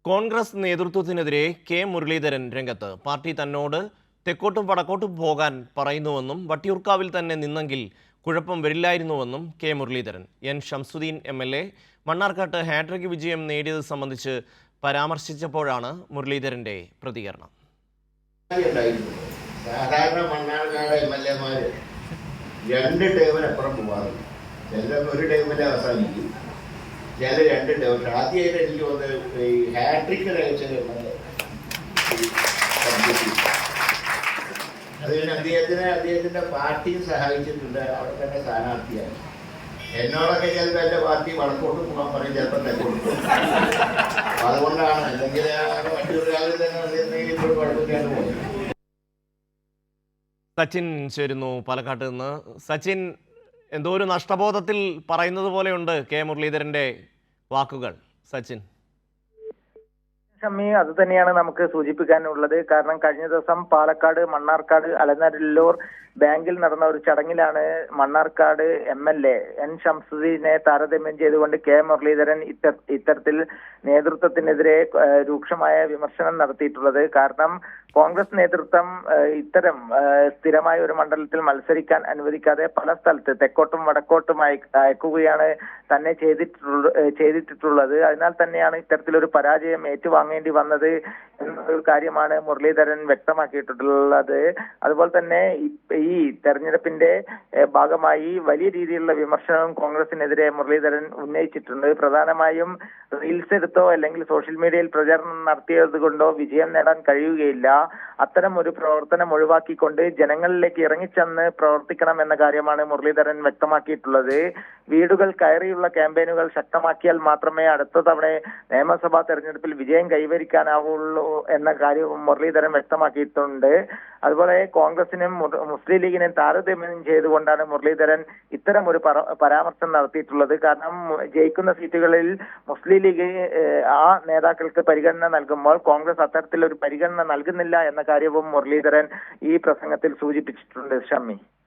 Congress നേതൃത്വത്തിനെതിരെ K Muraleedharan രംഗത്ത്. Party തന്നോട് തെക്കോട്ടും വടക്കോട്ടും പോകാൻ പറയുന്നുവെന്നും വട്ടിയൂർക്കാവിൽ തന്നെ നിന്നെങ്കിൽ കുഴപ്പം വരില്ലായിരുന്നുവെന്നും K Muraleedharan. N Shamsuddeen MLA മണ്ണാർക്കാട്ട് ഹാട്രിക് വിജയം നേടിയത് സംബന്ധിച്ച് പരാമർശിച്ചപ്പോഴാണ് മുരളീധരന്റെ പ്രതികരണം. സാധാരണ മണ്ണാർക്കാട് MLA-മാര് 2 ടേമിനപ്പുറം പോകാറുണ്ട്. ചിലരൊന്നും 1 ടേമിൽ അവസാനിക്കും, ചില 2 ടേം. ആദ്യമായിട്ട് എനിക്ക് തോന്നുന്നത് ഈ ഹാട്രിക് അയച്ചത് അത് പിന്നെ അദ്ദേഹത്തിന്റെ പാർട്ടിയും സഹായിച്ചിട്ടുണ്ട്. അവിടെ തന്നെ സ്ഥാനാർത്ഥിയാണ്. എന്നോടൊക്കെ ചിലപ്പോൾ എൻ്റെ പാർട്ടി വടക്കോട്ട് പോകാൻ പറയും, ചിലപ്പോൾ തെക്കോട്ട് പോകും. അതുകൊണ്ടാണ്, അല്ലെങ്കിൽ വട്ടിയൂർക്കാവിൽ തന്നെ വന്നിരുന്നെങ്കിൽ ഇപ്പോൾ കുഴപ്പമില്ലാണ്ട് പോകും. സച്ചിൻ ചേരുന്നു പാലക്കാട്ട് നിന്ന്. സച്ചിൻ, എന്തോ ഒരു നഷ്ടബോധത്തിൽ പറയുന്നത് പോലെയുണ്ട് കെ മുരളീധരന്റെ വാക്കുകൾ. സച്ചിൻ. ഷമ്മി, അത് തന്നെയാണ് നമുക്ക് സൂചിപ്പിക്കാനുള്ളത്. കാരണം കഴിഞ്ഞ ദിവസം പാലക്കാട് മണ്ണാർക്കാട് അലനല്ലൂർ ബാങ്കിൽ നടന്ന ഒരു ചടങ്ങിലാണ് മണ്ണാർക്കാട് MLA എൻ ഷംസുദ്ദീനെ താരതമ്യം ചെയ്തുകൊണ്ട് കെ മുരളീധരൻ ഇത്തരത്തിൽ നേതൃത്വത്തിനെതിരെ രൂക്ഷമായ വിമർശനം നടത്തിയിട്ടുള്ളത്. കാരണം കോൺഗ്രസ് നേതൃത്വം ഇത്തരം സ്ഥിരമായ ഒരു മണ്ഡലത്തിൽ മത്സരിക്കാൻ അനുവദിക്കാതെ പല സ്ഥലത്ത് തെക്കോട്ടും വടക്കോട്ടും അയക്കുകയാണ് തന്നെ ചെയ്തിട്ടുള്ളത്. അതിനാൽ തന്നെയാണ് ഇത്തരത്തിലൊരു പരാജയം ഏറ്റുവാങ്ങേണ്ടി വന്നത് എന്നൊരു കാര്യമാണ് മുരളീധരൻ വ്യക്തമാക്കിയിട്ടുള്ളത്. അതുപോലെ തന്നെ ഈ തെരഞ്ഞെടുപ്പിന്റെ ഭാഗമായി വലിയ രീതിയിലുള്ള വിമർശനവും കോൺഗ്രസിനെതിരെ മുരളീധരൻ ഉന്നയിച്ചിട്ടുണ്ട്. പ്രധാനമായും റീൽസ് എടുത്തോ അല്ലെങ്കിൽ സോഷ്യൽ മീഡിയയിൽ പ്രചാരണം നടത്തിയത് കൊണ്ടോ വിജയം നേടാൻ കഴിയുകയില്ല. അത്തരം ഒരു പ്രവർത്തനം ഒഴിവാക്കിക്കൊണ്ട് ജനങ്ങളിലേക്ക് ഇറങ്ങിച്ചെന്ന് പ്രവർത്തിക്കണം എന്ന കാര്യമാണ് മുരളീധരൻ വ്യക്തമാക്കിയിട്ടുള്ളത്. വീടുകൾ കയറിയുള്ള ക്യാമ്പയിനുകൾ ശക്തമാക്കിയാൽ മാത്രമേ അടുത്ത തവണ നിയമസഭാ തെരഞ്ഞെടുപ്പിൽ വിജയം കൈവരിക്കാനാവുള്ളൂ എന്ന കാര്യവും മുരളീധരൻ വ്യക്തമാക്കിയിട്ടുണ്ട്. അതുപോലെ കോൺഗ്രസിനും മുസ്ലിം ലീഗിനെയും താരതമ്യം ചെയ്തുകൊണ്ടാണ് മുരളീധരൻ ഇത്തരം ഒരു പരാമർശം നടത്തിയിട്ടുള്ളത്. കാരണം ജയിക്കുന്ന സീറ്റുകളിൽ മുസ്ലിം ലീഗ് ആ നേതാക്കൾക്ക് പരിഗണന നൽകുമ്പോൾ കോൺഗ്രസ് അത്തരത്തിലൊരു പരിഗണന നൽകുന്നില്ല എന്ന കാര്യവും മുരളീധരൻ ഈ പ്രസംഗത്തിൽ സൂചിപ്പിച്ചിട്ടുണ്ട്. ഷമ്മി.